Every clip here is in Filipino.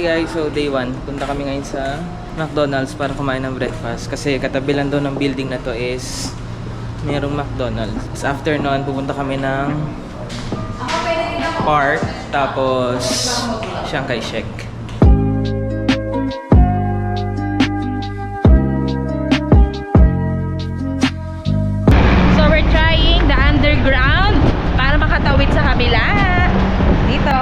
guys, so day 1, punta kami ngayon sa McDonald's para kumain ng breakfast. Kasi katabi lang doon ng building na to is mayroong McDonald's. Tapos after nun, pupunta kami ng park, tapos Chiang Kai-shek. So we're trying the underground para makatawid sa kabila. Dito.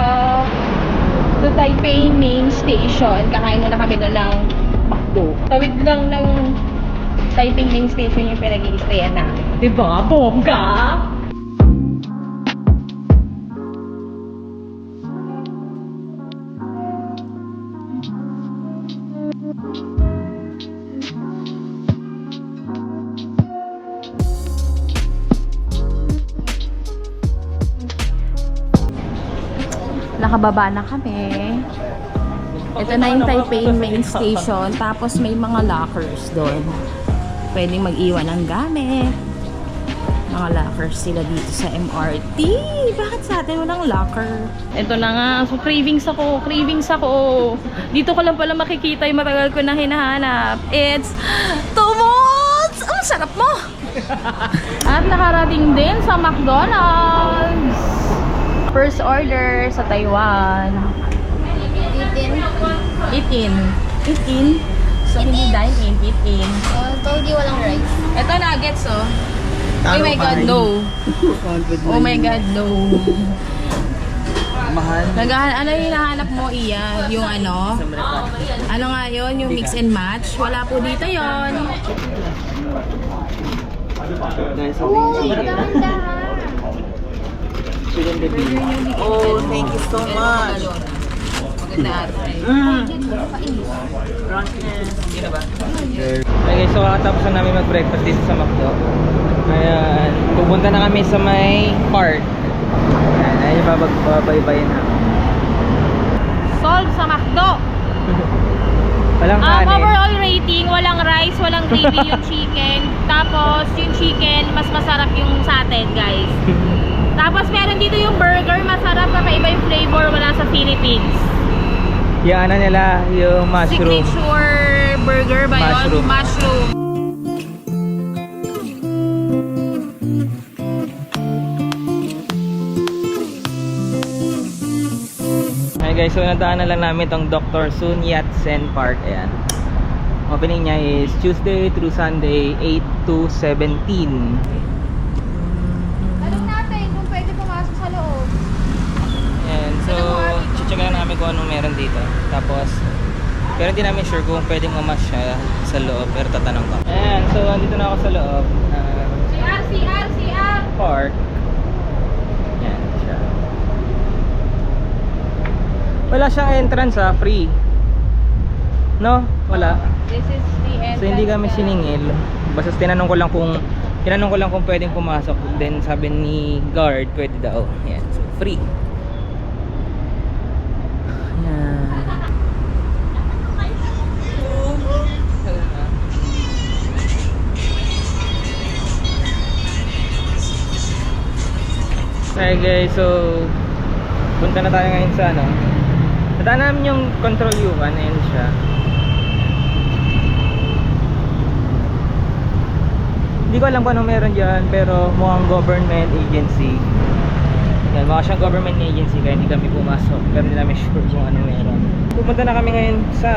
To Taipei Main Station. Kakain muna kami doon ng McDo. Tawid lang ng Taipei Main Station yung pinag-i-stayan namin. Diba? Bongga! Nakababa na kami. Ito na yung Taipei Main Station. Tapos may mga lockers doon. Pwedeng mag-iwan ng gamit. Mga lockers sila dito sa MRT. Bakit sa atin walang locker? Ito na nga. So cravings ako. Cravings ako. Dito ko lang pala makikita yung matagal ko na hinahanap. It's Tumos! Ang sarap mo! At nakarating din sa McDonald's. First order sa Taiwan. 18. So, hindi dine-in, eat-in. Told you walang rice. Ito nuggets, oh. Oh my God, no. Oh my God, no. Mahal. Ano yung hinahanap mo, Iya? Yung ano? Ano nga yun? Yung mix and match? Wala po dito yon. Guys, so chicken baby. Oh, thank you so much. Maganda ata. Hindi na ba? Okay, so kakatapos na namin mag-breakfast dito sa McDo. Ayan, pupunta na kami sa may park. Ayan, yung babaybayin na. Solve sa McDo. Walang kanin. Overall rating, walang rice, walang gravy yung chicken. Tapos yung chicken, mas masarap yung sa atin, guys. Tapos meron dito yung burger, masarap, kakaiba yung flavor, wala sa Philippines. Yung ano nila, yung mushroom. Signature burger ba yun? Mushroom. Okay guys, so nadaanan lang namin itong Dr. Sun Yat-sen Park. Ayan. Opening niya is Tuesday through Sunday, 8 to 17. Tanong natin kung pwede pumasok sa loob. Ayan, so check lang namin kung anong meron dito. Tapos, pero hindi namin sure kung pwedeng umas siya sa loob, pero tatanong ko. Ayan, so andito na ako sa loob. CR! Park. Ayan siya. Wala siyang entrance free. No? Wala. This is the entrance. So hindi kami siningil. Basta tinanong ko lang kung pwedeng pumasok. Then sabi ni guard, pwede daw. Ayan, so free. Ayan. Okay guys, so punta na tayo ngayon sa ano. Nadaan namin yung control U1, ayan siya. Hindi ko alam kung ano meron dyan, pero mukhang government agency. Yan, mukha siyang government agency, kaya hindi kami pumasok. Pero hindi namin sure kung ano meron. Pupunta na kami ngayon sa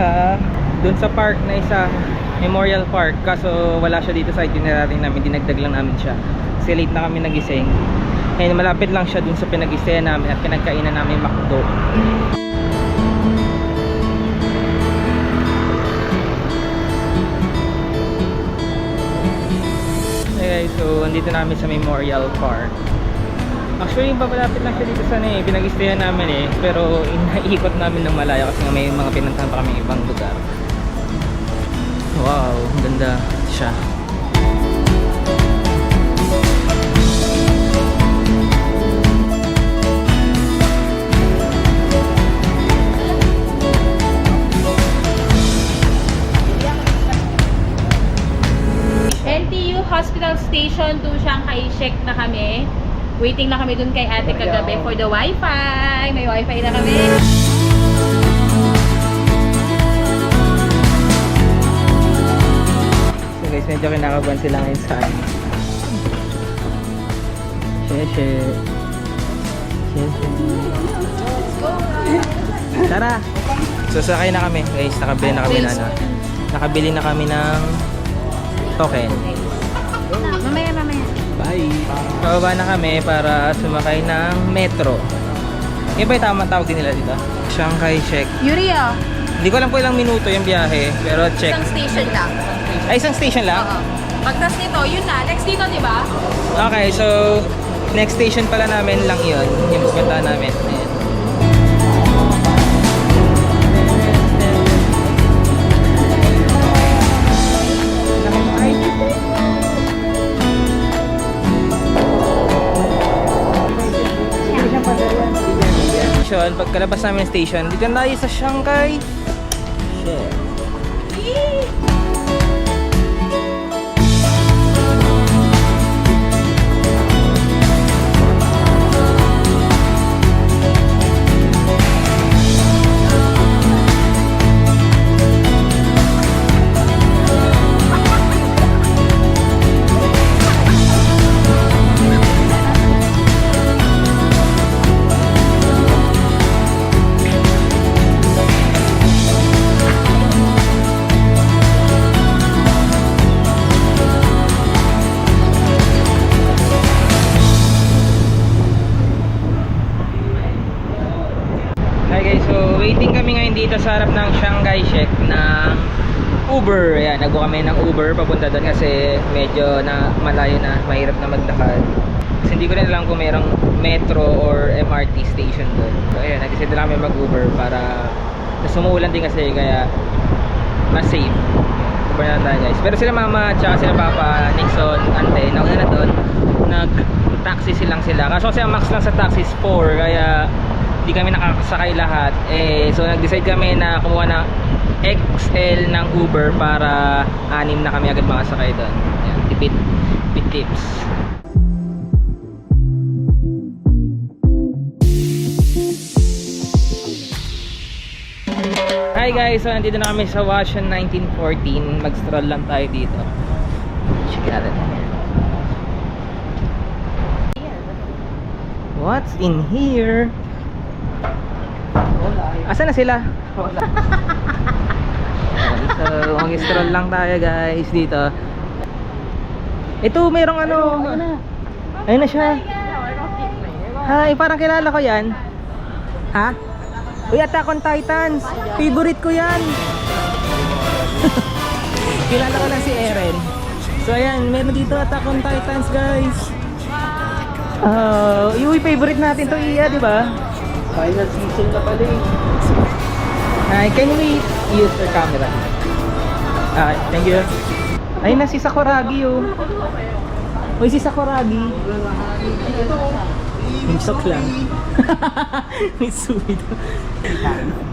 dun sa park na isa, Memorial Park. Kaso wala siya dito sa itinerary namin, dinagdag lang namin siya. Kasi late na kami nagising. Ngayon malapit lang siya dun sa pinag-istayan namin at pinagkainan namin McDo. Okay, so andito namin sa Memorial Park. Actually, papalapit lang siya dito sa pinag-istayan namin pero inaikot namin ng malaya kasi may mga pinuntahan pa kami ibang lugar. Wow, ganda siya. Hospital Station to Chiang Kai-shek na kami. Waiting na kami dun kay ate kagabi for the wifi. May wifi na kami. medyo kinakabahan sila ngayon sa ano. Sheshe. Tara! So sakay na kami guys, nakabili na kami ng token. Mamaya. Bye! Pababa na kami para sumakay ng metro. Yan ba yung tamang tawag din nila dito? Shanghai Shek. Yuria, Hindi ko alam po ilang minuto yung biyahe, pero check. isang station lang. Ay, isang station lang? Oo. Pagtas nito, yun na. Next dito, di ba? Okay, so next station pala namin lang yun. Yung pupuntahan namin. Ayan. Station, pagkalabas namin ng station, dito na tayo sa Shanghai. Shit. Hi guys, so waiting kami ngayon dito sa harap ng Shanghai Shek ng Uber. Ayan, nagbo kami ng Uber papunta doon kasi medyo na malayo na, mahirap na maglakad. Kasi hindi ko rin alam kung mayroong metro or MRT station doon. So ayan, nag-decide na kami mag-Uber para sumuulan din kasi kaya mas safe. Uber na tayo guys. Pero sila mama at sila papa, Nixon, ante, nauna na doon. Nag-taxi silang sila. Kaso kasi ang max lang sa taxi is 4 kaya hindi kami nakakasakay lahat so nag-decide kami na kumuha ng XL ng Uber para 6 na kami agad makasakay doon. Ayan, tipid tips. Hi guys, so nandito na kami sa Washan 1914. Mag-stroll lang tayo dito. Check natin. What's in here? Asa na sila? So mag-stroll lang tayo guys dito. Ito merong ano. Ayun na siya. Hi, parang kilala ko yan. Ha? Uy, Attack on Titans. Favorite ko yan. Kilala ko lang si Eren. So ayan, meron dito Attack on Titans guys. Yung favorite natin to Iya, di ba? Final season na pala eh. Hi, can we use your camera? Thank you. Ayun na si Sakuragi oh. Uy, si Sakuragi. Minsak lang. Mitsui to.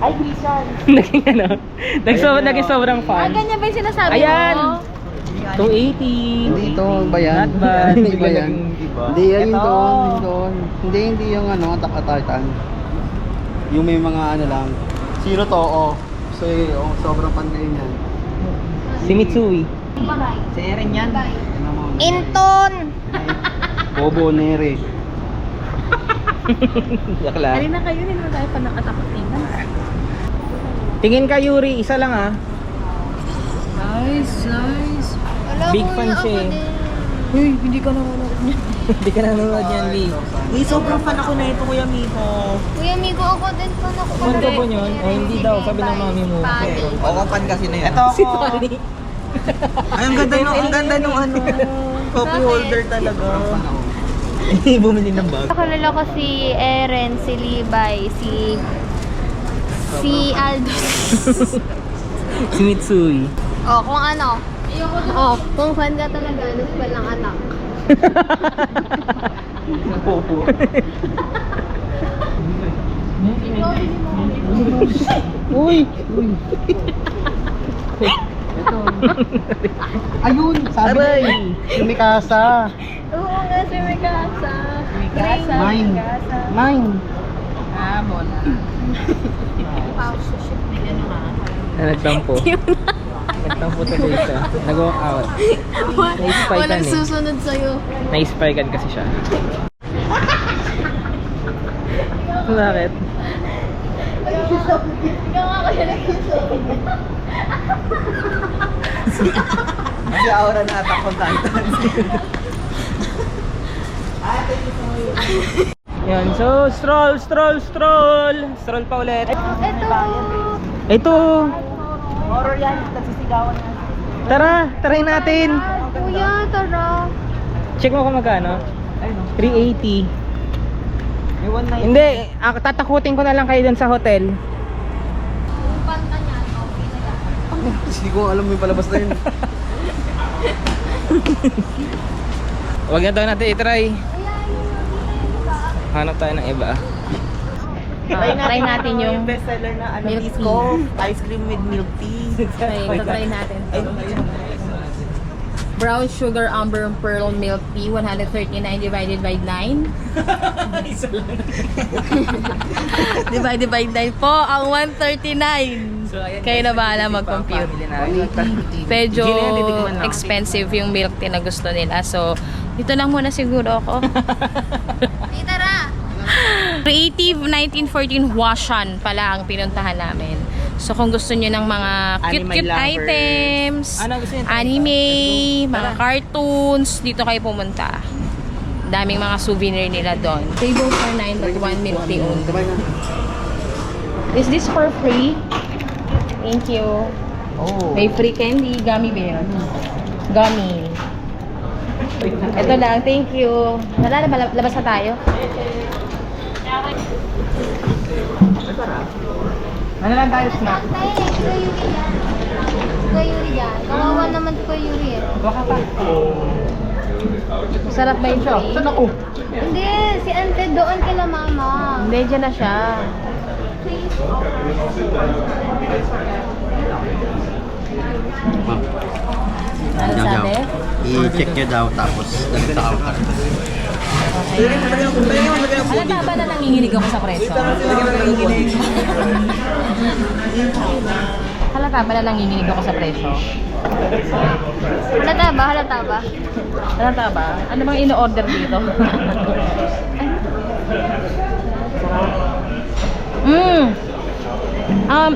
Ay, Christian. Naging ano? Naging sobrang fun. Ganyan ba yung sinasabi Ayan! mo? 280. Hindi ito ba yan? Not bad. Hindi ba yan? Iba. Hindi yan Ito. doon. Hindi yung ano, Attack on Titan. Yung may mga ano lang. Zero to, oh. So, sobrang panday niyan. Si Mitsui. Si Eren yan. Inton! Bobo Nere. Yak lang. Alin na kayo, hindi naman tayo pa nakatakot tingnan. Tingin ka Yuri, isa lang ah. Nice. Big fan siya eh. Uy, hindi ka nanonood niya. Hindi ka nanonood yan, Lee. Sobrang fan ako na ito, Kuya Miko. Kuya Migo, ako din pa na Fan ka po yun? O hindi daw, sabi ng mami mo. Oo, fan kasi na yan. Ito Si ako. Tony. Ay, ang ganda nung ano, coffee holder talaga. Bumili ng bag. Nakalala ko si Eren, si Levi, si Aldous. Si Mitsui. Oh, kung ano. Oh, kung fan ka talaga, alas pa lang anak. Popo. Uy! Ayun, sabi Aray! niya. Si Mikasa. Oo nga, si Mikasa. Mikasa. Mine. Mine. Na nagtampo. Nagtampo tuloy siya. Nag-walk out. Na-spy ka Walang eh. susunod sa'yo. Na-spy ka kasi siya. Bakit? Kasi aura na attack on Titan. Yan, so stroll. Stroll pa ulit. Ito. Horror yan, nagsisigawan na. Tara, try natin. Kuya, tara. Check mo kung magkano. Ayun o. 380. May 190. Hindi, ako tatakutin ko na lang kayo dun sa hotel. Hindi ko alam mo yung palabas na yun. Huwag na daw natin i-try. Hanap tayo ng iba. Try natin yung bestseller na ano, milk disco, ice cream with milk tea. Okay, try natin. Ay, Brown sugar amber pearl milk tea, 139 divided by 9. Divided by 9 po, ang 139. Kayo na bahala mag-compute. Medyo expensive yung milk tea na gusto nila. So, dito lang muna siguro ako. Tara. Creative 1914 Washan pala ang pinuntahan namin. So kung gusto niyo ng mga Anime cute lovers. items, Ano gusto niyo? anime, mga cartoons, dito kayo pumunta. Daming mga souvenir nila doon. Table for 9 but 1 milk tea only. Sabay na. Is this for free? Thank you. oh. May free candy, gummy bear. Gummy. Ito lang, thank you. Wala na, labas na tayo. Ano lang tayo snack? Tay, Kuya Yuri yan. Kuya Yuri yan. Kawawa naman si Kuya Yuri eh. Baka pa. Sarap ba yung free? Saan ako? Hindi, si Ante doon kila mama. Hindi, dyan na siya. Ma'am. Ano sabi? I-check nyo daw tapos dito sa counter. Halata ba na nanginginig ako sa preso? Halata ba na nanginginig ako sa preso? Halata ba? Halata ba? Halata ba? Ano bang ino-order dito?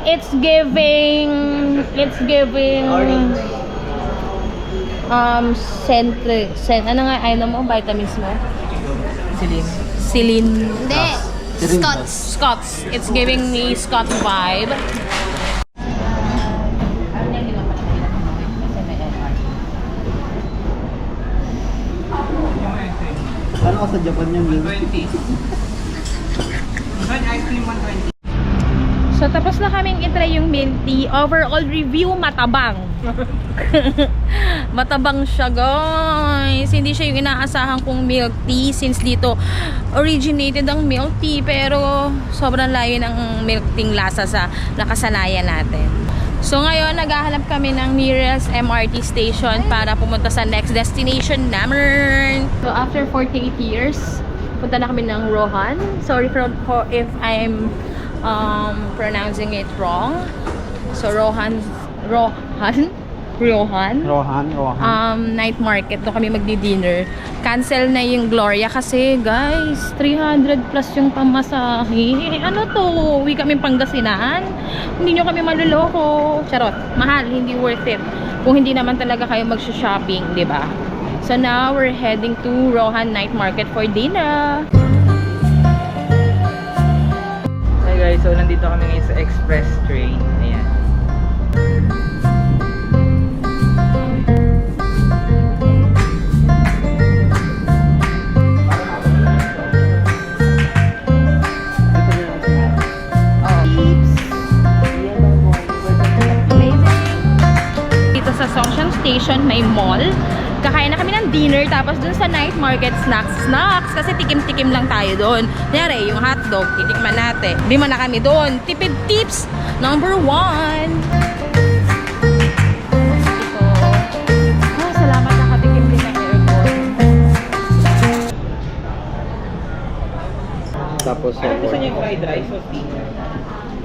It's giving ano nga item mo? Vitamins mo? Silin. Hindi. Scots. It's giving me Scots vibe. Ano ka sa Japan yung game? 20. Ice cream 120. So, tapos na kaming itry yung milk tea. Overall review, matabang. Matabang siya, guys. Hindi siya yung inaasahan kong milk tea since dito originated ang milk tea. Pero, sobrang layo ng milk tea lasa sa nakasanayan natin. So, ngayon, naghahanap kami ng nearest MRT station para pumunta sa next destination namin. So, after 48 years, punta na kami ng Rohan. Sorry for if I'm pronouncing it wrong. So Rohan night market. Doon kami magdi-dinner. Cancel na yung Gloria kasi guys, 300 plus yung pamasahe. Ano to? Uwi kami Pangasinan. Hindi nyo kami maluloko. Charot. Mahal. Hindi worth it. Kung hindi naman talaga kayo mag-shopping, di ba? So now we're heading to Rohan night market for dinner. Hey guys, so nandito kami ngayon sa express train. Ayan. Dito sa Songshan Station may mall. Kakain na kami ng dinner, tapos dun sa night market, snacks. Kasi tikim-tikim lang tayo doon. Kunyari, yung hotdog, titikman natin. Lima na kami doon. Tipid tips, number 1. Salamat nakatikim din ng aircon. Tapos Ano gusto niyo yung fried rice o steam?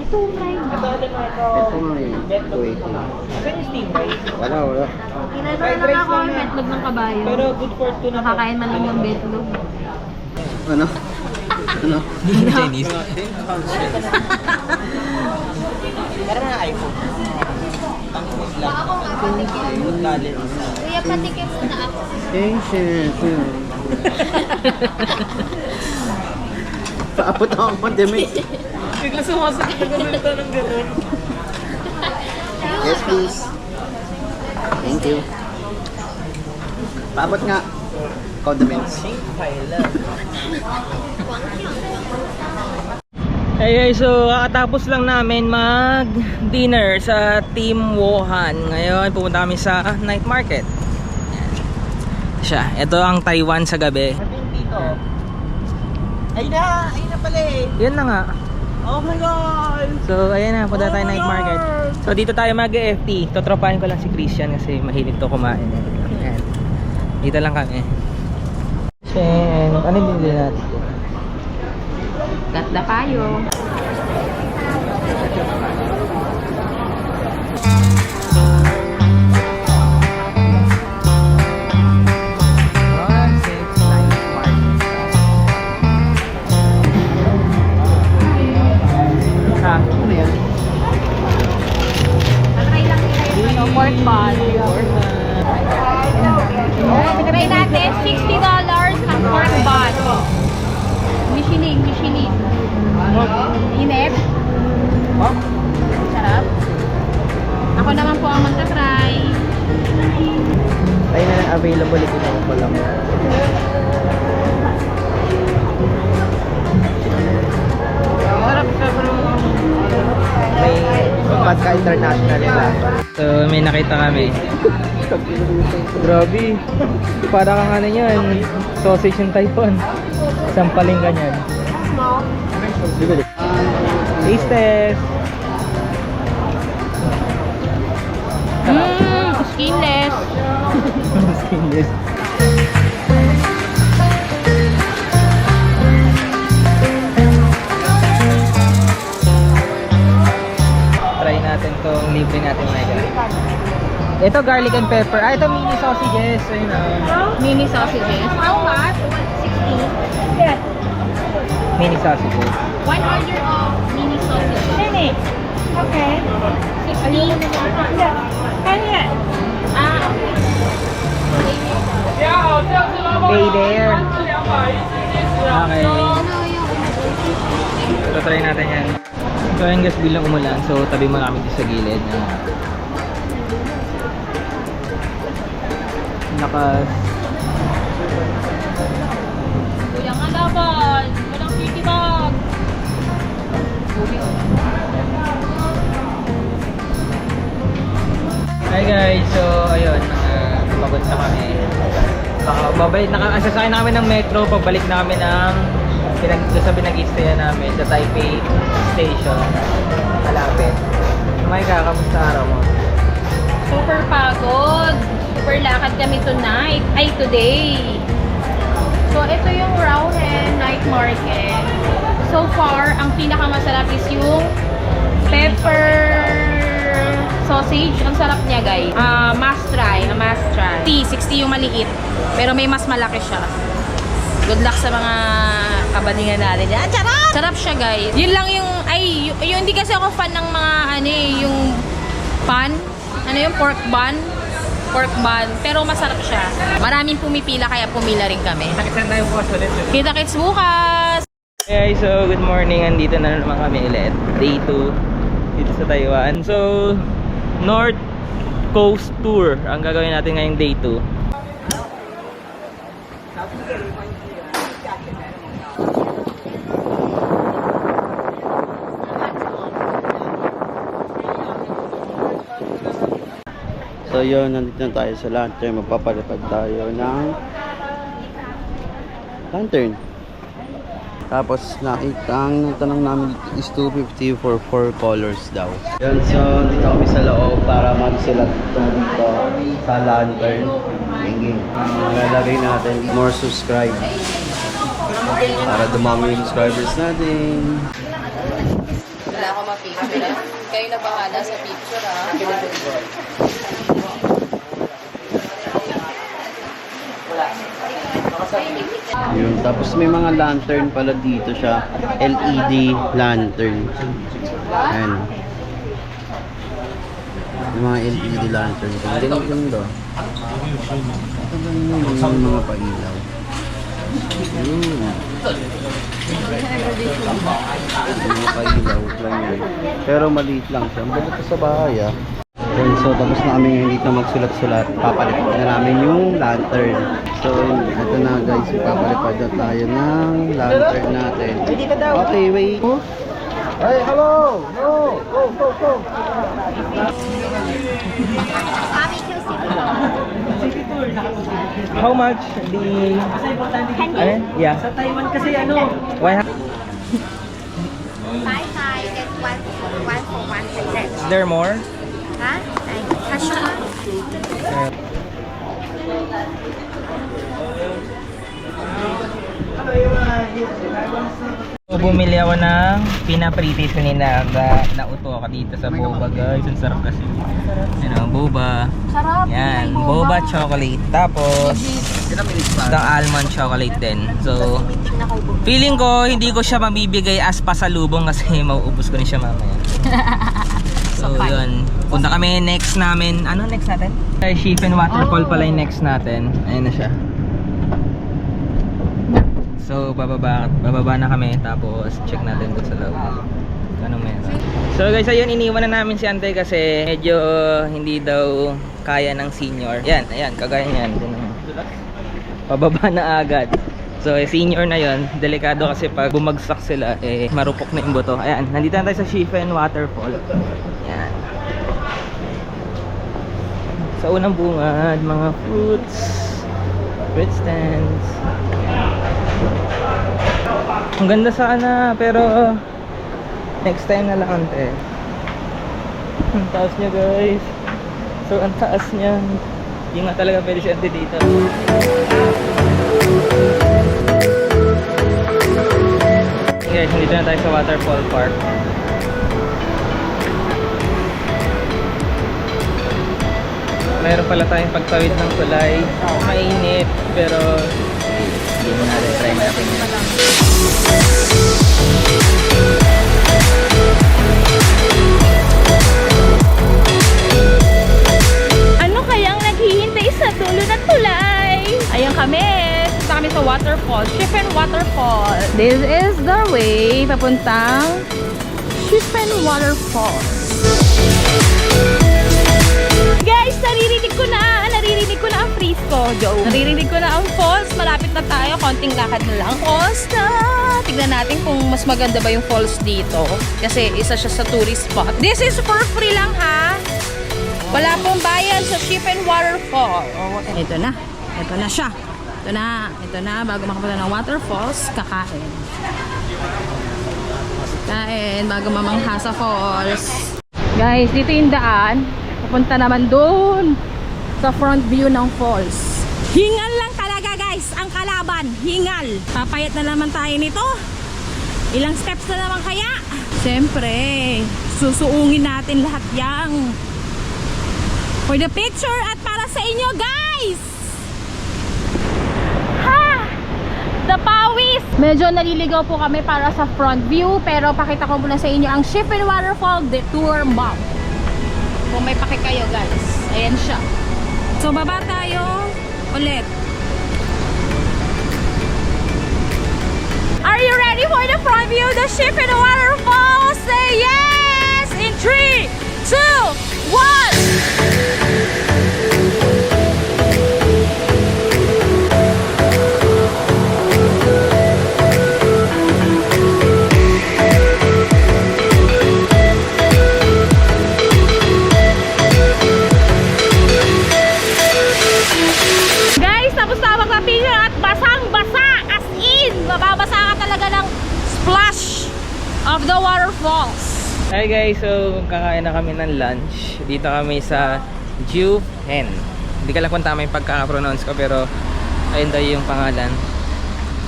Ito, fried. Ito nga Ito nga eh. Betlog. 280. Asan yung steam rice? Wala. Kinailan na ako yung betlog ng kabayo. Pero good for two na to. Nakakain man lang yung betlog. Ano? Ano? Chinese. Para mga iPhone. Tangkos lang. Calories. Kuya, patikim mo na ako. Patient. Paabot ako ng pandemic. Bigla sumasagot na ganito ng gano'n. Yes, please. Thank you. Paabot nga. Condiments. Hey guys, so kakatapos lang namin mag-dinner sa Team Wuhan. Ngayon, pupunta kami sa night market. Yan. Siya, ito ang Taiwan sa gabi. Ayun na pala eh. Yan na nga. Oh my God! So, ayan na, punta tayo night market. So, dito tayo mag-FT. Totropahin ko lang si Christian kasi mahilig to kumain. Ayan. Dito lang kami. And, ano yung din natin? Gatda kayo. Ano yan? Pork bun. Try natin, $60 ang pork bun. Michelin. Init. Sarap. Ako naman po ang magta-try. Ayun na available ito naman ko lang. May pagka international yung lasa. So may nakita kami. Grabe. Para kang ano yan, sausage yung Taiwan. Sampaling ganyan. Taste test. Skinless. Skinless. Try natin tong libre natin mega. Ito garlic and pepper. Ah, ito mini sausages. Ayun na. Mini sausages. How much? 60. Yes. Mini sausages. 1 order of mini sausages. Mini. Okay. 60. Yeah. Kaya. Pay there. Okay. So try natin yan. So ayun guys, bilang umulan. So tabi mo namin dito sa gilid. Nakas. Kuya nga dapat. Walang kitibag. Hi guys, so ayun, pagod na kami. Babalik na kami, sasakay namin ng metro, pabalik namin ng sa pinag-i-stayan namin sa Taipei Station. Malapit. Maika, kamusta araw mo? Super pagod. Super lakad kami tonight. Ay, today. So, ito yung Rauhen Night Market. So far, ang pinakamasarap is yung pepper sausage. Ang sarap niya, guys. Must try. Must try. 60 yung maliit. Pero may mas malaki siya. Good luck sa mga kabaningan natin. Ah, charap! Sarap siya, guys. Yun lang yung, yung hindi kasi ako fan ng mga, yung pan. Ano yung pork bun? Pork bun. Pero masarap siya. Maraming pumipila, kaya pumila rin kami. Saan tayo bukas ulit? Kita-kits bukas! Hey, so good morning. Andito na naman kami ulit. Day 2 dito sa Taiwan. So, North Coast Tour ang gagawin natin ngayong day 2. So yun, nandito na tayo sa lantern. Magpapalipad tayo ng lantern. Tapos ang tanong namin is 250 for 4 colors daw. Yun, so dito kami sa loob para magsilat dito sa lantern. Lalagay natin more subscribe para dumami yung subscribers natin. Wala akong ma-picture. Kayo na bahala sa picture, ah. Yun. Tapos may mga lantern pala dito siya. LED lantern. Ayan. Yung mga LED lantern. Ang ganda. Yung mga pailaw. Yun. Yung mga pailaw lang yan. Pero maliit lang siya. Ang ganda sa bahay ah. Yun, so tapos na kami ngayon dito magsulat-sulat. Papalipad na namin yung lantern. So ito na guys, papalipad na tayo ng lantern natin. Okay, wait. Hey, hello! No! Go, go, go! How much the... Ano? Yeah. Sa Taiwan kasi ano? Why? Bye-bye. Get one for one percent. Is there more? Huh? Customer? So, bumili ako ng pinapritis kanina na uto ako dito sa boba guys. Ang sarap kasi. Ano, boba. Sarap. Yan, boba chocolate. Tapos, isang almond chocolate din. So, feeling ko hindi ko siya mabibigay as pasalubong kasi mauubos ko rin siya mamaya. So, yun. Punta kami next namin. Ano next natin? Shifen Waterfall pala yung next natin. Ayun na siya. So, bababa na kami. Tapos, check natin doon sa loob. Anong meron. So, guys, ayun. Iniwan na namin si Antay kasi medyo hindi daw kaya ng senior. Yan, ayan. Kagaya niyan. Pababa na agad. So, senior na yon. Delikado kasi pag bumagsak sila, marupok na yung buto. Ayan. Nandito na tayo sa Shifen Waterfall. Yan. Sa unang bungad, mga fruits. Fruit stands. Ang ganda sana, pero next time na lang ante. Ang taas niya guys. So ang taas niya. Hindi nga talaga pwede si ante dito. Guys, nandito na tayo sa Waterfall Park. Meron pala tayong pagtawid ng tulay. Mainit, pero hindi mo natin, try natin yan. Ano kayang naghihintay sa dulo ng tulay? Ayan kami. Punta kami sa waterfall. Shifen Waterfall. This is the way papuntang Shifen Waterfall. Guys, naririnig ko na ang freeze ko, Joe. Naririnig ko na ang falls. Malapit na tayo. Konting lakad na lang. Falls na. Tignan natin kung mas maganda ba yung falls dito. Kasi isa siya sa tourist spot. This is for free lang, ha? Wala pong bayan sa Shifen Waterfall. Ito na. Ito na siya. Ito na. Bago makapunta ng waterfalls, kakain. Kain bago mamangha sa falls. Guys, dito yung daan. Papunta naman doon sa front view ng falls. Hingal lang talaga guys, ang kalaban. Hingal. Papayat na naman tayo nito. Ilang steps na naman kaya? Siyempre, susuungin natin lahat yang for the picture at para sa inyo guys. Ha! The pawis! Medyo naliligaw po kami para sa front view, pero pakita ko muna sa inyo ang Shifen Waterfall Detour Map. Kung may paki kayo guys. Ayan siya. So baba tayo ulit. Are you ready for the front view of the Shifen Waterfall? Say yes! In 3, 2, 1! Mababasa ka talaga ng splash of the waterfalls. Hi guys, so kakain na kami ng lunch. Dito kami sa Juhen. Hindi ko alam kung tama yung pagkaka-pronounce ko, pero ayun daw yung pangalan.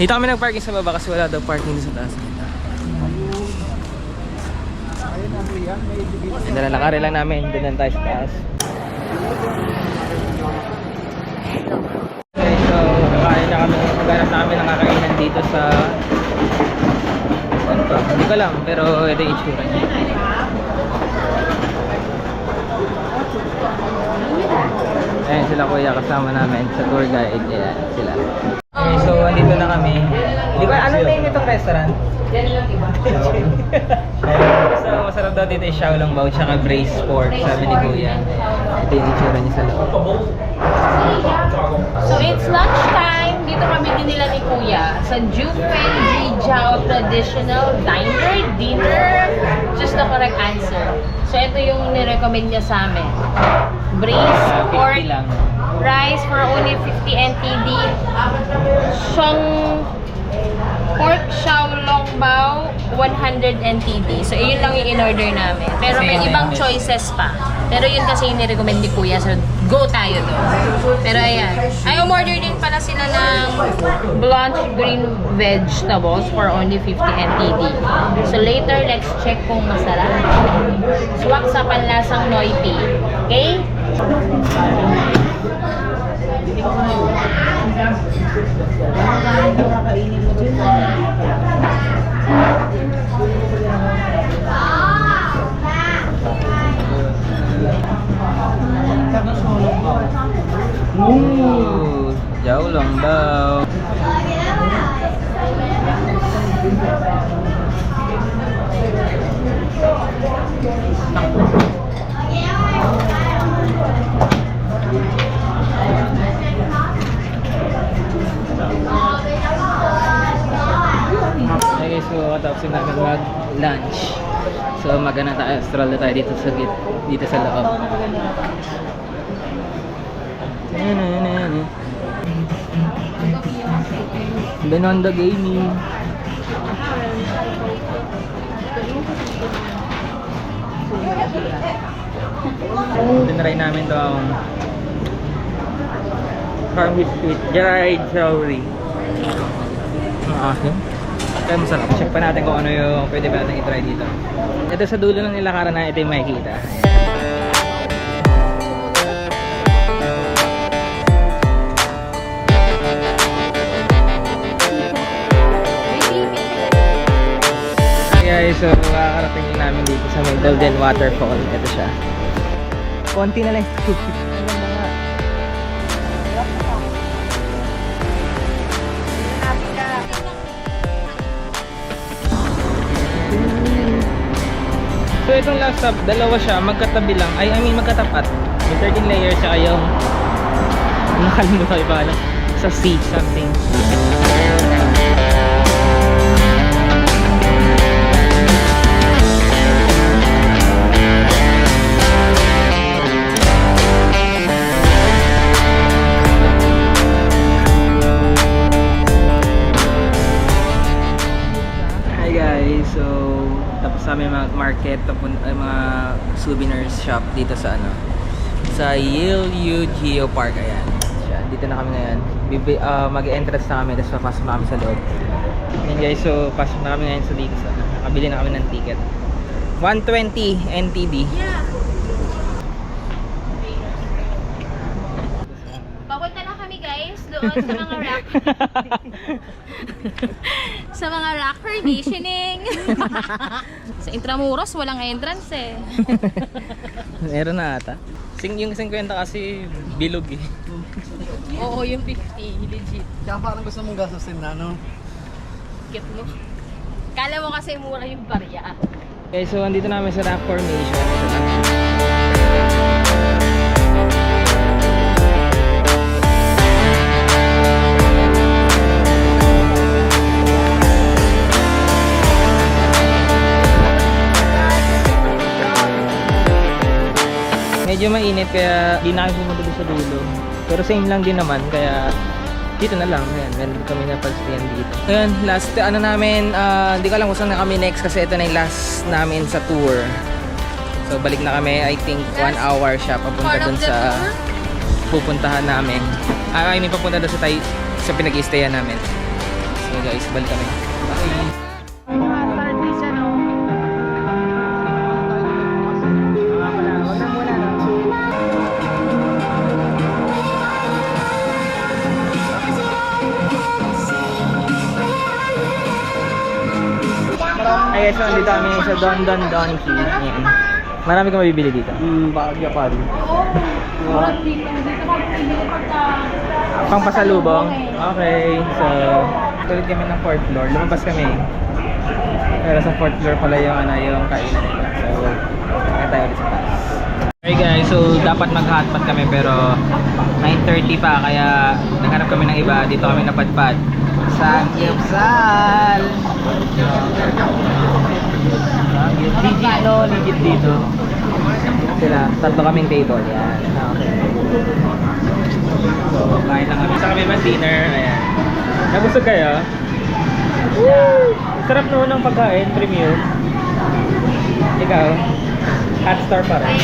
Dito kami nag-parking sa baba kasi wala daw parking sa taas. Ganda na nakari lang namin. Doon lang tayo sa taas. Okay, so kakain na kami. Maghanap namin ang kakainan dito sa... Ano pa? Hindi ko alam, pero ito yung itsura niya. Ayan sila kuya, kasama namin sa tour guide. Ayan sila. Okay, so andito na kami. Hindi ko, anong name itong restaurant? So masarap daw dito yung Xiaolong Bao tsaka braised pork, sabi ni kuya. Ito yung itsura niya sa loob. So it's lunchtime. Dito kami dinila ni Kuya sa Jufen Jijiao Traditional Dinner. Just the correct answer. So ito yung nirecommend niya sa amin. Braised 50 pork lang. rice for only 50 NTD. Pork Xiaolong Bao 100 NTD. So yun lang yung in-order namin. Pero may ibang choices pa. Pero yun kasi yung nirecommend ni Kuya. So go tayo doon. Pero ayan. Ay, umorder din pala sila ng blanched green vegetables for only 50 NTD. So later, let's check kung masarap. Swak sa panlasang Noipi. Okay? Xiaolong Bao. Okay, so tapos namin mag-lunch. So magana tayo, stroll na tayo dito sa loob. Benonda Gaming. Tinry namin to ang farm biscuit, dried celery. Ang asim. Kaya masarap. Check pa natin kung ano yung pwede ba natin i-try dito. Ito sa dulo ng nilakaran na ito yung makikita. Guys, so makakarating din namin dito sa may Golden Waterfall. Ito siya. Konti na lang yung tubig. So itong last stop, dalawa siya, magkatabi lang. I mean magkatapat. May 13 layers siya yung nakalimutan ko ba sa sea something. So, tapos sa mga market, mga souvenirs shop dito sa sa Yilyu Geopark. Ayan siya. Dito na kami ngayon. Mag-entrance na kami, tapos papasok na kami sa loob. Ayan guys, so pasok na kami ngayon sa dito sa nakabili na kami ng ticket. 120 NTD. Yeah. Papunta na kami guys doon sa mga rock. Sa mga rock conditioning. Sa Intramuros walang entrance eh. Meron na ata. Yung 50 kasi bilog eh. Oo, yung 50 legit. Kaya parang gusto mong gastusin na, no? Get mo. Kala mo kasi mura yung barya. Okay, so andito namin sa rock formation. Medyo mainit kaya di na kami pumunta doon sa dulo. Pero same lang din naman kaya dito na lang. Ayan, meron kami na pag-stayan dito. Ayan, last namin, hindi ko alam kung saan na kami next kasi ito na yung last namin sa tour. So balik na kami, I think 1 hour siya papunta doon sa pupuntahan namin. I mean papunta doon sa pinag-i-stayan namin. So guys, balik kami. Bye! Okay, so nandito kami sa Don Don Donkey. Ayan. Marami kang mabibili dito. Bagya pa rin. Pang pasalubong? Okay, so tuloy kami ng 4th floor. Lumabas kami. Pero sa 4th floor pala yung, yung kainan nila. So, kaya tayo ulit sa taas. Okay guys, so dapat mag-hotpot kami pero 9:30 pa kaya naghanap kami ng iba. Dito kami napadpad sa Gyupsal. Legit dito. Sila, tatlo kaming table. Yan. Okay. So, kain lang kami. Sa kami man dinner. Ayan. Nabusog kayo? Woo! Sarap naman ng pagkain. Premium. Ikaw? Hot star pa rin.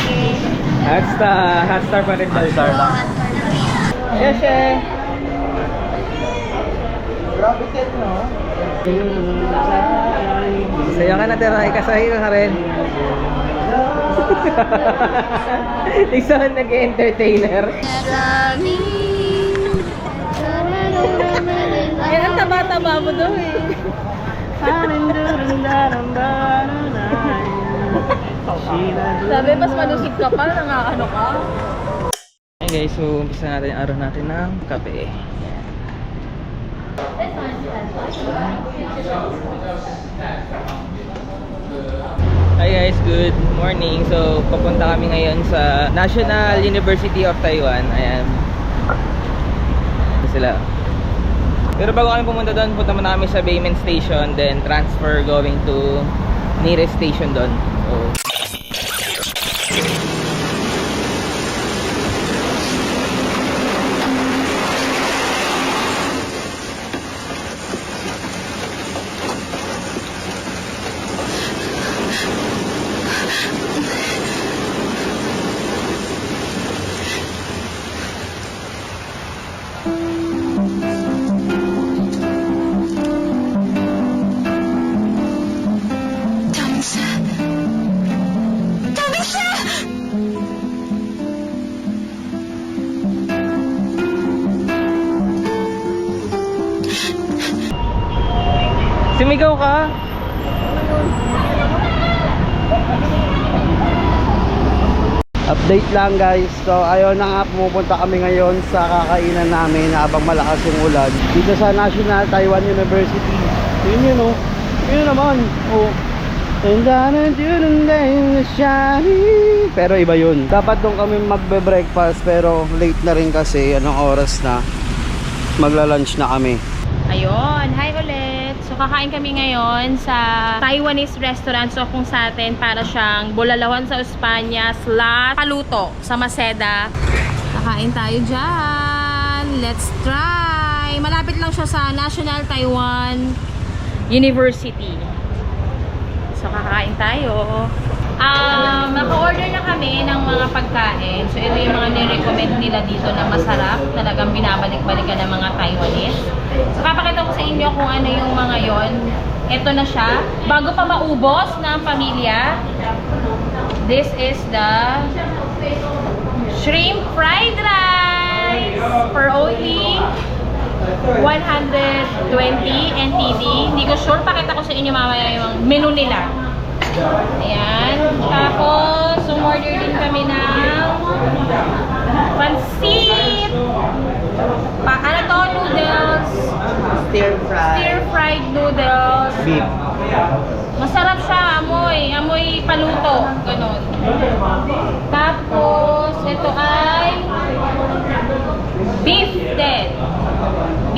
Hot star pa rin. Hot star lang. Yes, eh. Grabe tet, no? Sayo ka na, Tera. Ikasahi ka rin. Isang nag-entertainer. Ayan, ang taba-taba mo daw eh. Sabi, mas malusog ka pa, ano ka? Okay guys, so umpisa natin yung araw natin ng kape. Hi guys, good morning. So papunta kami ngayon sa National University of Taiwan. Ayan. Ito sila. Pero bago kami pumunta doon, punta muna kami sa Baymen Station, then transfer going to nearest station doon. So sumigaw ka? Update lang guys. So ayun na nga, pumupunta kami ngayon sa kakainan namin habang malakas yung ulan dito sa National Taiwan University. Yun oh. Yun naman. Oh. Pero iba yun. Dapat doon kami magbe-breakfast pero late na rin kasi anong oras na. Magla-lunch na kami. Ayun, hi ulit. So kakain kami ngayon sa Taiwanese restaurant. So kung sa atin para siyang bulalawan sa Espanya / paluto sa Maseda. Kakain tayo dyan. Let's try. Malapit lang siya sa National Taiwan University. So kakain tayo. Naka-order na kami ng mga pagkain. So ito yung mga nirecommend nila dito na masarap. Talagang binabalik-balikan ng mga Taiwanese. So papakita ko sa inyo kung ano yung mga yon. Ito na siya. Bago pa maubos ng pamilya, this is the shrimp fried rice for only 120 NTD. Hindi ko sure. Pakita ko sa inyo mamaya yung menu nila. Ayan. Tapos, umorder din kami ng pansit. Ano to? Noodles. Stir-fried noodles. Beef. Masarap siya. Amoy. Amoy paluto. Ganon. Tapos, ito ay beef din.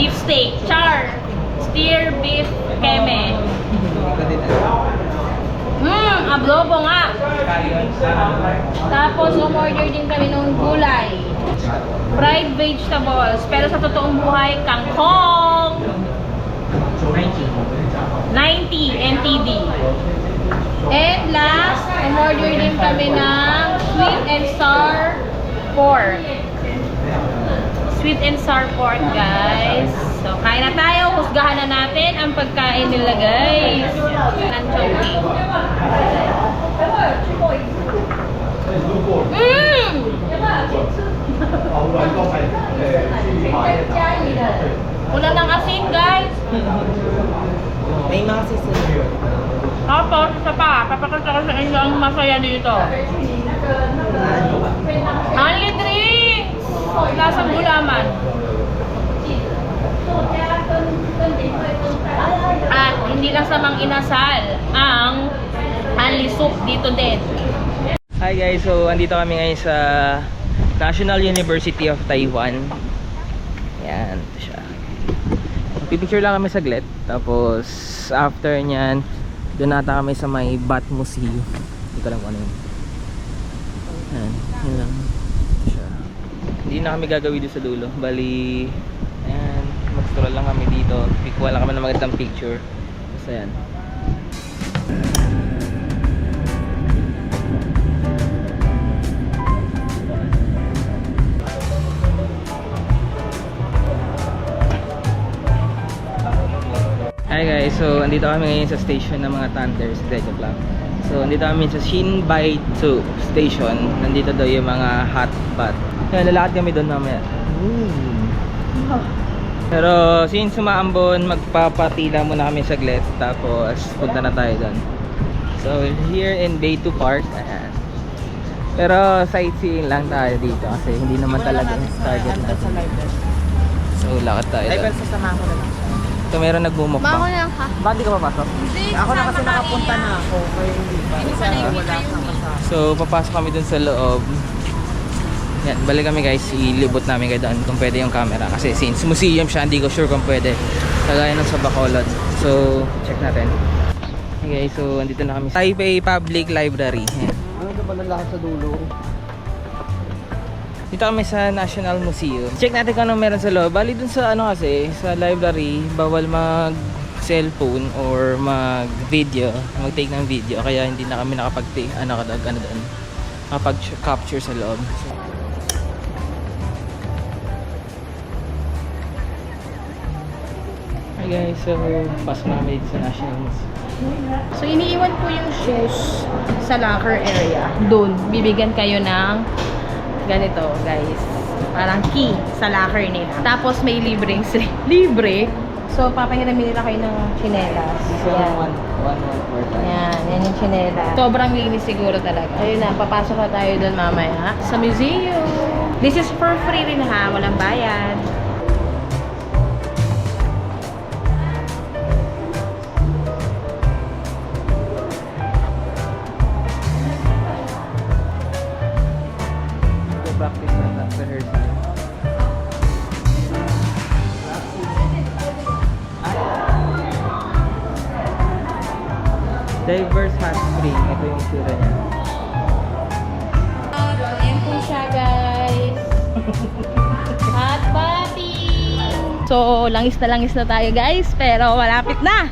Beef steak. Char. Steer beef keme. Adobo nga. Tapos, umorder din kami ng gulay. Fried vegetables. Pero sa totoong buhay, kangkong. 90 NTD. And last, umorder din kami ng sweet and sour pork. Sweet and sour pork, guys. So, kain na tayo. Husgahan na natin ang pagkain nila, guys. Ng chowking. Wala ng asin, guys. May mga sisil. Tapos, isa pa, papakita ko sa inyo ang masaya dito. Only drinks! Lasang gulaman. At hindi lang sa Mang Inasal, ang only soup dito din. Hi guys, so andito kami ngayon sa National University of Taiwan. Yan, ito siya. Pipicture lang kami saglit. Tapos after nyan, doon nata kami sa may Bat Museum. Hindi ko alam kung ano yun. Yan, yun lang. Ito siya. Hindi na kami gagawin doon sa dulo. Bali, ayan, mag-stroll lang kami dito. Kuha lang kami ng magandang picture. Basta yan. Hi guys, so andito kami ngayon sa station ng mga Thunders, Dejo Club. So andito kami sa Shinbai 2 station. Nandito daw yung mga hot pot. Kaya lalakad kami doon mamaya. Pero since sumaambon, magpapatila muna kami saglit. Tapos punta na tayo doon. So here in Bay 2 Park. Ayan. Pero sightseeing lang tayo dito kasi hindi naman talaga yung target natin. So lakad tayo Ay, doon. pero sasamahan ko na lang. So meron nagmumukbang. Bako lang ha. Bakit di ka papasok? Ako na kasi nakapunta na ako. Kaya hindi pa. Kasi wala akong kasama. So papasok kami dun sa loob. Yan, balik kami guys, ilibot namin kayo doon kung pwede yung camera. Kasi since museum siya, hindi ko sure kung pwede. Kagaya ng sa Bacolod. So, check natin. Okay guys, so andito na kami sa Taipei Public Library. Yan. Ano ka ba lalakad sa dulo? Dito kami sa National Museum. Check natin kung anong meron sa loob. Bali dun sa ano kasi, sa library, bawal mag cellphone or mag video, mag take ng video. Kaya hindi na kami nakapag-take, doon. Nakapag-capture sa loob. So, hi guys, so pasok na kami dito sa National Museum. So, iniiwan po yung shoes sa locker area. Doon, bibigyan kayo ng ganito, guys. Parang key sa locker nila. Tapos, may libreng libre. So, papahiramin nila kayo ng chinelas. So, Yan. one more time. Yan yung chinelas. Sobrang linis siguro talaga. Ayun na, papasok na tayo doon mamaya sa museum. This is for free rin ha, walang bayad. Practice na rehearsal. Diverse hot spring. Ito yung sura niya. Ayan po siya, guys. Hot party! So, langis na tayo, guys. Pero malapit na.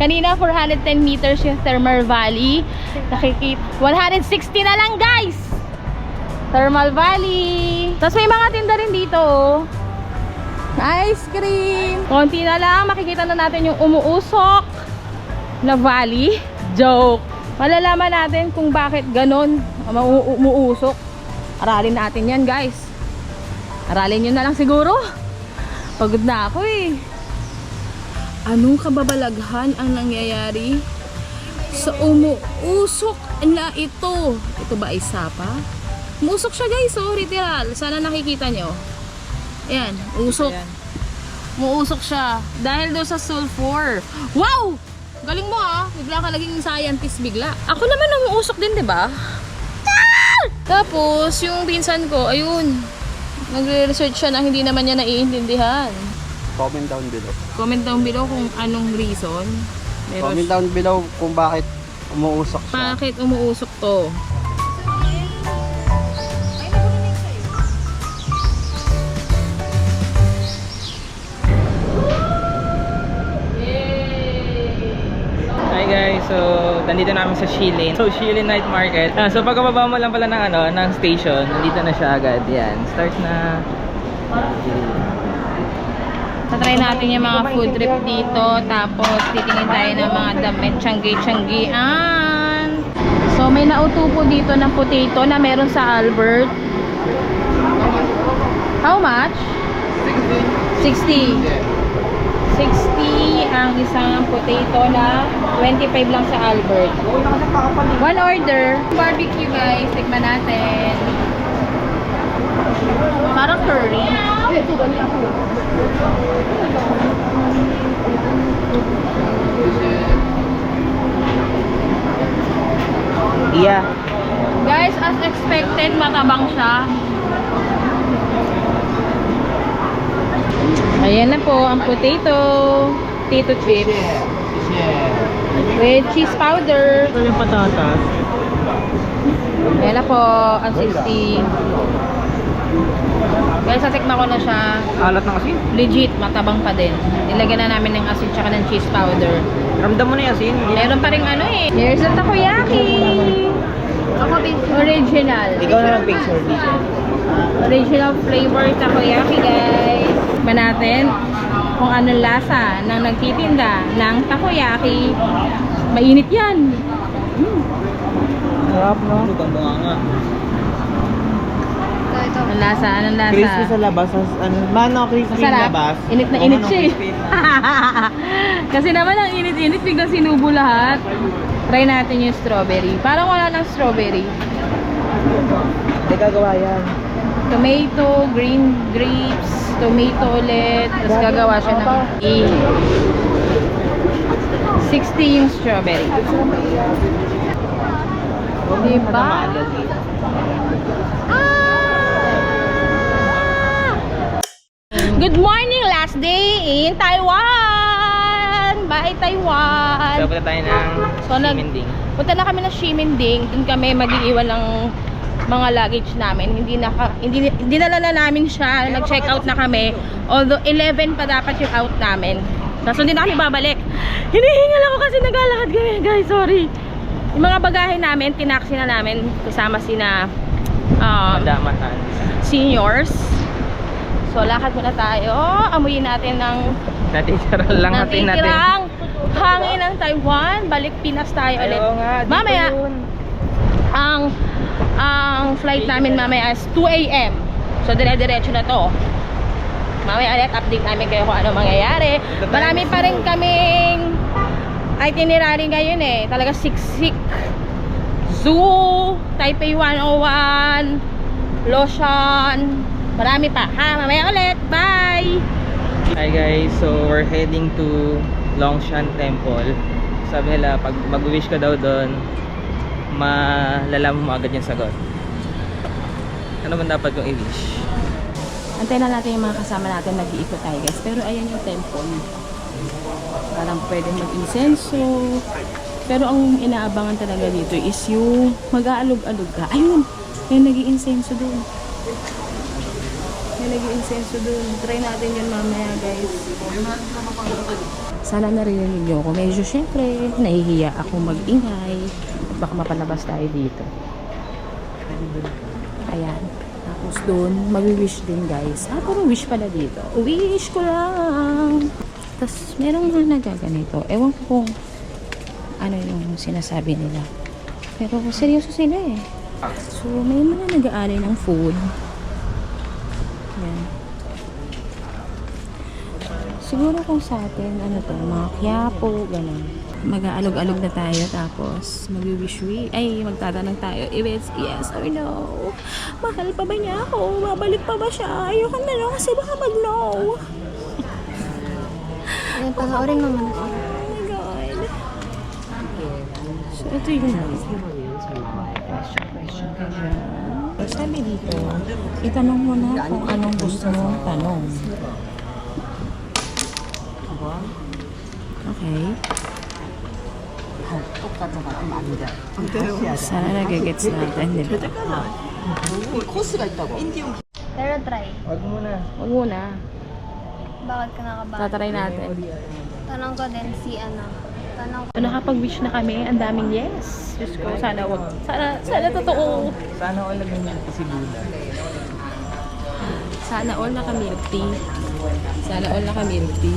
Kanina, 410 meters yung Thermal Valley. Nakikita, 160 na lang, guys! Thermal Valley. Tapos may mga tinda rin dito. Ice cream. Konti na lang. Makikita na natin yung umuusok na valley. Joke. Malalaman natin kung bakit ganon umuusok. Aralin natin yan, guys. Aralin nyo na lang siguro. Pagod na ako eh. Anong kababalaghan ang nangyayari sa umuusok na ito? Ito ba ay sapa? Umusok siya, guys, oh, literal. Sana nakikita nyo. Ayan, usok. Muusok siya. Dahil doon sa sulfur. Wow! Galing mo ah. Bigla ka naging scientist bigla. Ako naman umuusok din, di ba? Ah! Tapos, yung pinsan ko, ayun. Nagre-research siya na hindi naman niya naiintindihan. Comment down below. Comment down below kung anong reason. Comment down below kung bakit umuusok siya. Bakit umuusok to? Hi guys, so nandito namin sa Shilin. So Shilin Night Market. So pagkababa mo lang pala ng station, nandito na siya agad. Yan, start na. Tatry natin yung mga food trip dito. Tapos titingin tayo ng mga damit. Tiyanggi-tiyanggian. So may nauto po dito na potato na meron sa Albert. much? 60. 60 ang isang potato na 25 lang sa Albert. One order. Barbecue guys. Tikman natin. Parang curry. Yeah. Guys, as expected, matabang siya. Ayan na po ang potato chips with cheese powder. Ito yung patatas. Ayan na po ang 60. Guys, satikman ko na siya. Alat na kasi. Legit, matabang pa din. Nilagyan na namin ng asin tsaka ng cheese powder. Ramdam mo na yung asin. Meron pa rin ano eh. Here's the takoyaki. Original. Ikaw na lang picture dito. Original flavor takoyaki guys. Tikman natin kung anong lasa ng nagtitinda ng takoyaki. Mainit yan. Sarap, no? Lutang nga. Anong lasa? Anong lasa? Crispy sa labas. Mano, crispy sa Masarap. labas. Init na init siya eh. Kasi naman ang init-init, biglang sinubo lahat. Try natin yung strawberry. Parang wala ng strawberry. Hindi gagawa yan. Tomato, green grapes, tomato ulit. Tapos gagawa siya ng 60 yung strawberry. Diba? Good morning! Last day in Taiwan! Bye, Taiwan! So, punta tayo ng Ximending. Punta na kami ng Ximending. Doon kami mag-iiwan ng mga luggage namin. Hindi na namin siya. Nag-check out na kami. Although 11 pa dapat yung out namin. Tapos hindi na kami babalik. Hinihingal ako kasi naglalakad kami. Guys, sorry. Yung mga bagahe namin, tinaksi na namin. Kasama sina Madamatan. seniors. So, lakad muna tayo. Amuyin natin ng Natitiran lang natin natin. natitirang hangin ng Taiwan. Balik Pinas tayo ulit. Ayaw nga, dito Mamaya, yun. ang flight namin mamaya is 2 AM. So, dire-diretso na to. Mamaya ulit, update namin kayo kung ano mangyayari. Marami pa rin kaming itinerary ngayon eh. Talaga siksik. Zoo, Taipei 101, Loshan. Marami pa. Ha, mamaya ulit. Bye! Hi guys, so we're heading to Longshan Temple. Sabi nila, pag mag-wish ka daw doon, malalaman mo agad yung sagot. Ano man dapat kong i-wish? Antayin na natin yung mga kasama natin, nag-iikot tayo guys. Pero ayan yung temple. Parang pwedeng mag-insenso. Pero ang inaabangan talaga dito is yung mag-aalog-alog ka. Ayun! May nag-iinsenso doon. May nag-iinsenso doon. Try natin yun mamaya guys. Sana narinig nyo ako. Medyo syempre, nahihiya ako mag-ingay. Baka mapalabas tayo dito. Ayan. Tapos doon, mag-wish din guys. Puro wish pala dito. Wish ko lang. Tapos, merong mga nagaganito. Ewan ko kung ano yung sinasabi nila. Pero seryoso sila eh. So, may mga nag-aalay ng food. Yan. Siguro kung sa atin, ano to, mga Quiapo, gano'n. Mag-aalog-alog na tayo, tapos mag-wish ay, magtatanong tayo if it's yes or no. Mahal pa ba niya ako? Babalik pa ba siya? Ayoko na lang kasi baka mag-no. Ayan, panoorin mo muna. Oh my God. So, ito yun. Question ka dyan. Sabi dito, itanong mo na kung anong gusto mong tanong. Okay. Sana nagigets natin, di ba? Pero try. Wag muna. Huwag muna. Bakit ka nakabahan? Tatry natin. Tanong ko din si ano. Tanong ko. So, nakapag-wish na kami. Ang daming yes. Diyos ko, sana wag. Sana totoo. Sana all naging si Buddha. Sana all naka-milk tea. Sana all naka-milk tea.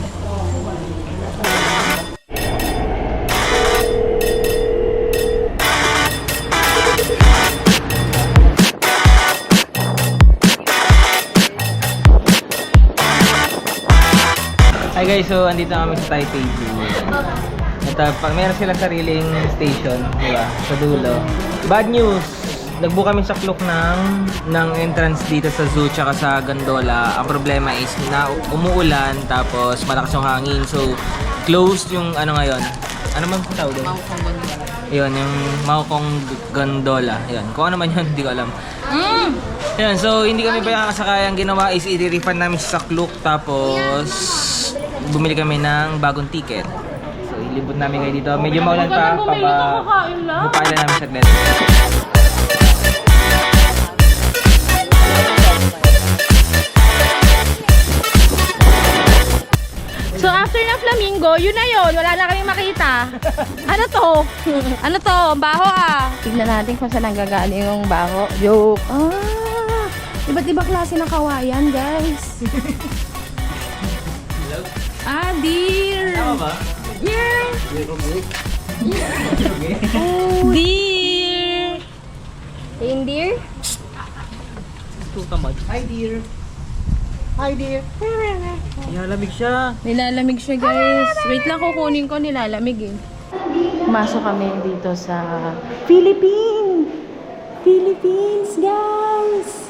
Hi guys, so andito na kami sa Taipei Zoo. At meron silang sariling station, di ba? Sa dulo. Bad news! Nagbook kami sa clock ng entrance dito sa zoo tsaka sa gondola. Ang problema is na umuulan tapos malakas yung hangin. So, closed yung ano ngayon. Ano man po tawag doon? Yun, yung Maokong Gondola. Yun, kung ano man yun, hindi ko alam. Yun, so hindi kami pa nakasakay. Ang ginawa is i-refund namin sa Klook tapos bumili kami ng bagong ticket. So ilibot namin kayo dito. Medyo maulan pa. Pupaila namin saglit. So after ng flamingo, yun na yun. Wala na kaming makita. Ano to? Ano to? Baho ah. Tignan natin kung saan nanggagaling yung baho. Joke. Ah, iba't ibang klase ng kawayan, guys. Ah, deer. Tama ba? Yeah. Oh, deer. Reindeer? Tutamad. Hi dear. Hi dear. Iyalamig siya. Nilalamig siya, guys. Wait lang, kukunin ko. Nilalamig eh. Pumasok kami dito sa Philippines, guys.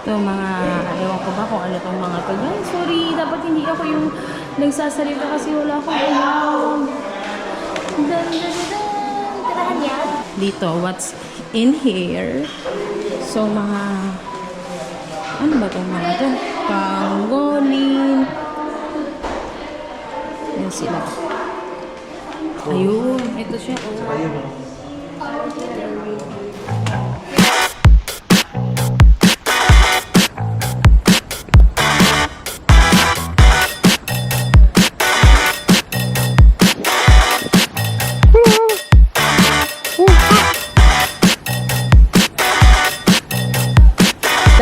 Ito mga, ewan ko ba kung ano itong mga to. Guys, sorry. Dapat hindi ako yung nagsasalita kasi wala akong alam. Dito, what's in here? So, mga, ano ba itong mga to? Pangolin. Yan sila. Ayun, ito siya. Oh.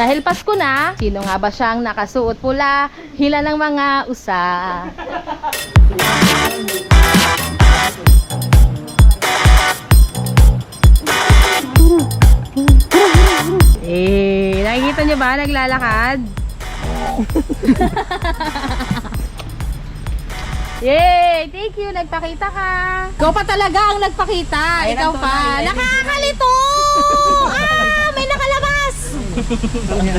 Dahil Pasko na, sino nga ba siyang nakasuot pula, hila ng mga usa? Eh, nakikita niyo ba naglalakad? Yay! Thank you! Nagpakita ka! Ikaw pa talaga ang nagpakita! Ikaw pa! Nakakalito! Ah! May nakalabas!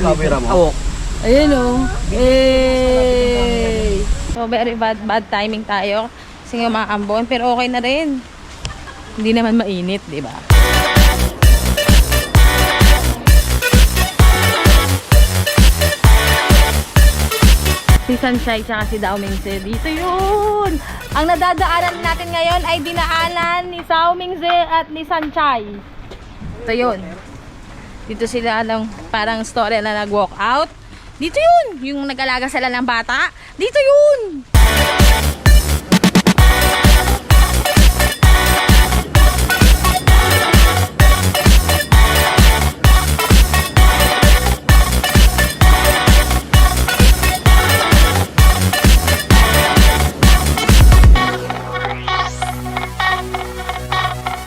Camera mo. Ayun o. Yay! So, very bad timing tayo. Kasi nga maambon. Pero okay na rin. Hindi naman mainit, di ba? Si Sunshine tsaka si Dao Mingse. Dito yun! Ang nadadaanan natin ngayon ay dinaanan ni Sao Mingse at ni Sunshine. Ito yun. Dito sila parang story na nag-walk out. Dito yun! Yung nag-alaga sila ng bata. Dito yun!